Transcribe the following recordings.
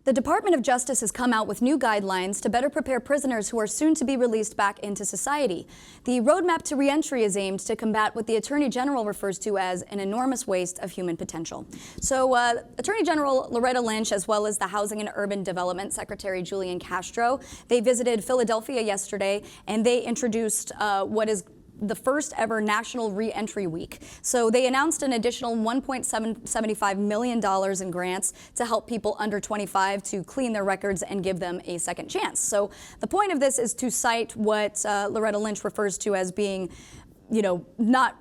The Department of Justice has come out with new guidelines to better prepare prisoners who are soon to be released back into society. The roadmap to reentry is aimed to combat what the Attorney General refers to as an enormous waste of human potential. So Attorney General Loretta Lynch, as well as the Housing and Urban Development Secretary Julian Castro, they visited Philadelphia yesterday, and they introduced what is the first ever National Reentry Week. So they announced an additional $1.75 million in grants to help people under 25 to clean their records and give them a second chance. So the point of this is to cite what Loretta Lynch refers to as being not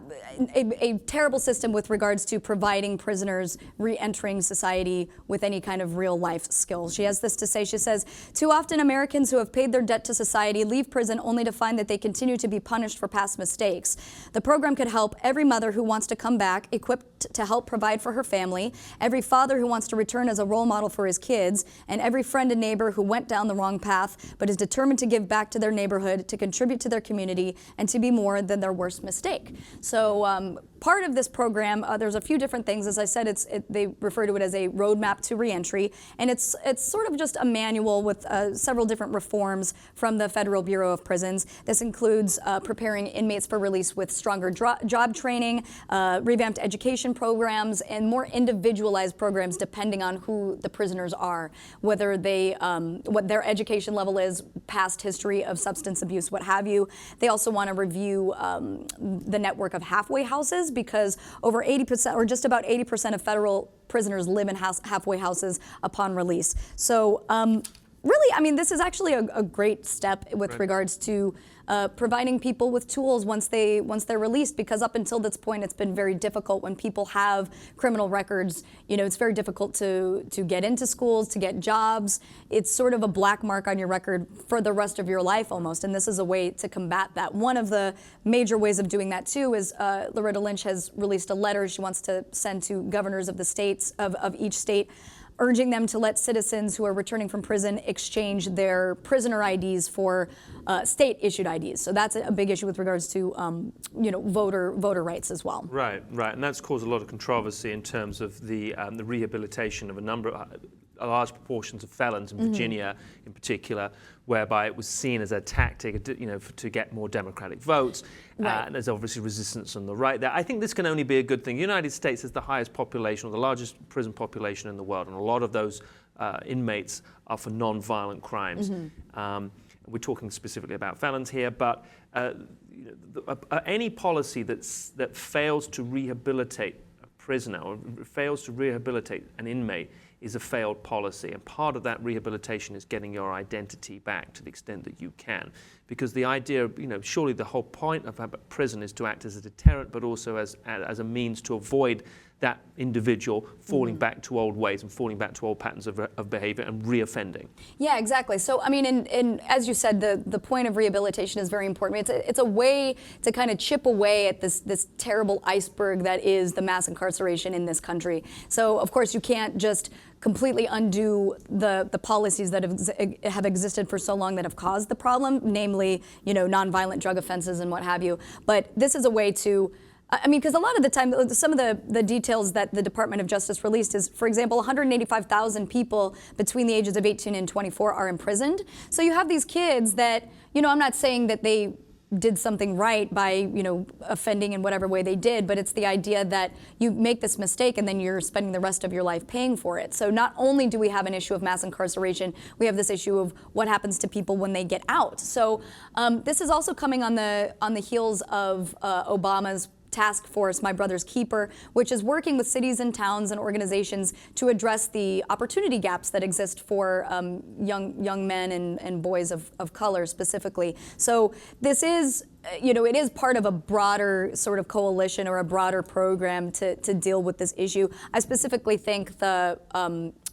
a terrible system with regards to providing prisoners re-entering society with any kind of real life skills. She has this to say. She says, "Too often Americans who have paid their debt to society leave prison only to find that they continue to be punished for past mistakes. The program could help every mother who wants to come back, equipped to help provide for her family, every father who wants to return as a role model for his kids, and every friend and neighbor who went down the wrong path but is determined to give back to their neighborhood, to contribute to their community, and to be more than their worst mistake." So part of this program, there's a few different things. As I said, they refer to it as a roadmap to reentry, and it's sort of just a manual with several different reforms from the Federal Bureau of Prisons. This includes preparing inmates for release with stronger job training, revamped education programs, and more individualized programs depending on who the prisoners are, whether they, what their education level is, past history of substance abuse, what have you. They also want to review the network of halfway houses, because over 80%, or just about 80% of federal prisoners live in halfway houses upon release. So really, I mean, this is actually a great step with regards to providing people with tools once they're released, because up until this point, it's been very difficult when people have criminal records. It's very difficult to get into schools, to get jobs. It's sort of a black mark on your record for the rest of your life almost, and this is a way to combat that. One of the major ways of doing that too is Loretta Lynch has released a letter she wants to send to governors of the states, of each state, urging them to let citizens who are returning from prison exchange their prisoner IDs for state-issued IDs. So that's a big issue with regards to, voter rights as well. Right, and that's caused a lot of controversy in terms of the rehabilitation of a large proportions of felons in Virginia, in particular, whereby it was seen as a tactic, to get more Democratic votes. Right. And there's obviously resistance on the right there. I think this can only be a good thing. The United States has the highest population, or the largest prison population in the world, and a lot of those inmates are for non-violent crimes. We're talking specifically about felons here, but any policy that fails to rehabilitate a prisoner or fails to rehabilitate an inmate is a failed policy, and part of that rehabilitation is getting your identity back to the extent that you can, because the idea, surely the whole point of prison is to act as a deterrent, but also as a means to avoid that individual falling back to old ways and falling back to old patterns of behavior and reoffending. Yeah, exactly. So, I mean, and as you said, the point of rehabilitation is very important. It's a way to kind of chip away at this terrible iceberg that is the mass incarceration in this country. So, of course, you can't just completely undo the policies that have existed for so long that have caused the problem, namely, nonviolent drug offenses and what have you. But this is a way to, because a lot of the time, some of the details that the Department of Justice released is, for example, 185,000 people between the ages of 18 and 24 are imprisoned. So you have these kids that, I'm not saying that they did something right by, offending in whatever way they did, but it's the idea that you make this mistake and then you're spending the rest of your life paying for it. So not only do we have an issue of mass incarceration, we have this issue of what happens to people when they get out. So this is also coming on the heels of Obama's task force, My Brother's Keeper, which is working with cities and towns and organizations to address the opportunity gaps that exist for young men and boys of color specifically. So this is, it is part of a broader sort of coalition or a broader program to deal with this issue. I specifically think the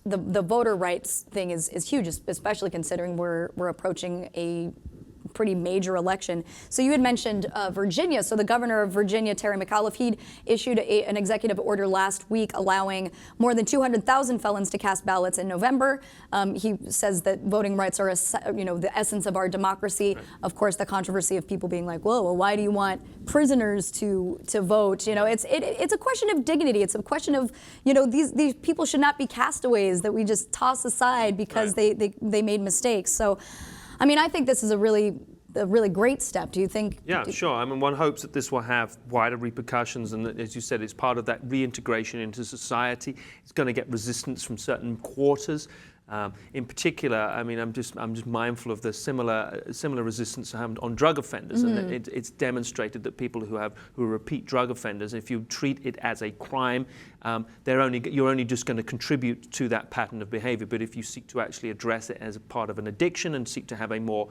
voter rights thing is huge, especially considering we're approaching a pretty major election. So you had mentioned Virginia. So the governor of Virginia, Terry McAuliffe, he'd issued an executive order last week allowing more than 200,000 felons to cast ballots in November. He says that voting rights are, the essence of our democracy. Right. Of course, the controversy of people being like, whoa, well, why do you want prisoners to vote? It's a question of dignity. It's a question of, these people should not be castaways that we just toss aside because right. they made mistakes. So, I mean, I think this is a really great step. Do you think? Yeah, sure. I mean, one hopes that this will have wider repercussions, and that, as you said, it's part of that reintegration into society. It's going to get resistance from certain quarters. In particular, I mean, I'm just mindful of the similar resistance on drug offenders, mm-hmm. and it's demonstrated that people who are repeat drug offenders, if you treat it as a crime, you're only just going to contribute to that pattern of behavior. But if you seek to actually address it as a part of an addiction and seek to have a more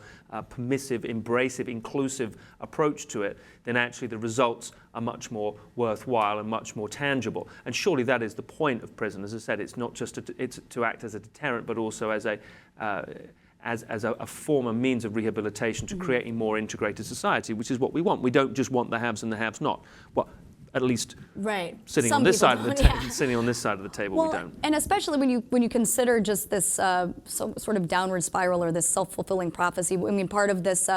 permissive, embracive, inclusive approach to it, then actually the results are much more worthwhile and much more tangible. And surely that is the point of prison. As I said, it's not just it's to act as a deterrent, but also as a form and means of rehabilitation to create a more integrated society, which is what we want. We don't just want the haves and the have not. Well, at least right. sitting on this side of the table, sitting on this side of the table, we don't. And especially when you consider just this sort of downward spiral or this self-fulfilling prophecy. I mean, part of this.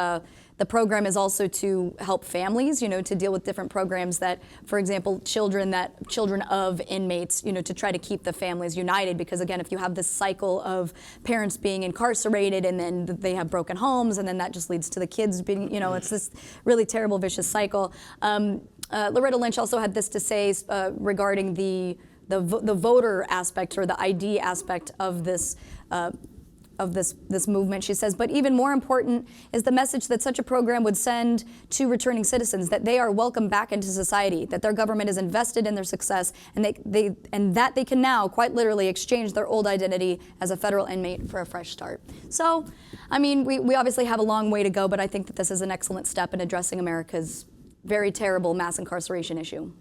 The program is also to help families, to deal with different programs that, for example, children of inmates, to try to keep the families united. Because again, if you have this cycle of parents being incarcerated and then they have broken homes, and then that just leads to the kids being, it's this really terrible, vicious cycle. Loretta Lynch also had this to say regarding the voter aspect or the ID aspect of this. This movement. She says, but even more important is the message that such a program would send to returning citizens, that they are welcome back into society, that their government is invested in their success, and that they can now quite literally exchange their old identity as a federal inmate for a fresh start. So, I mean, we obviously have a long way to go, but I think that this is an excellent step in addressing America's very terrible mass incarceration issue.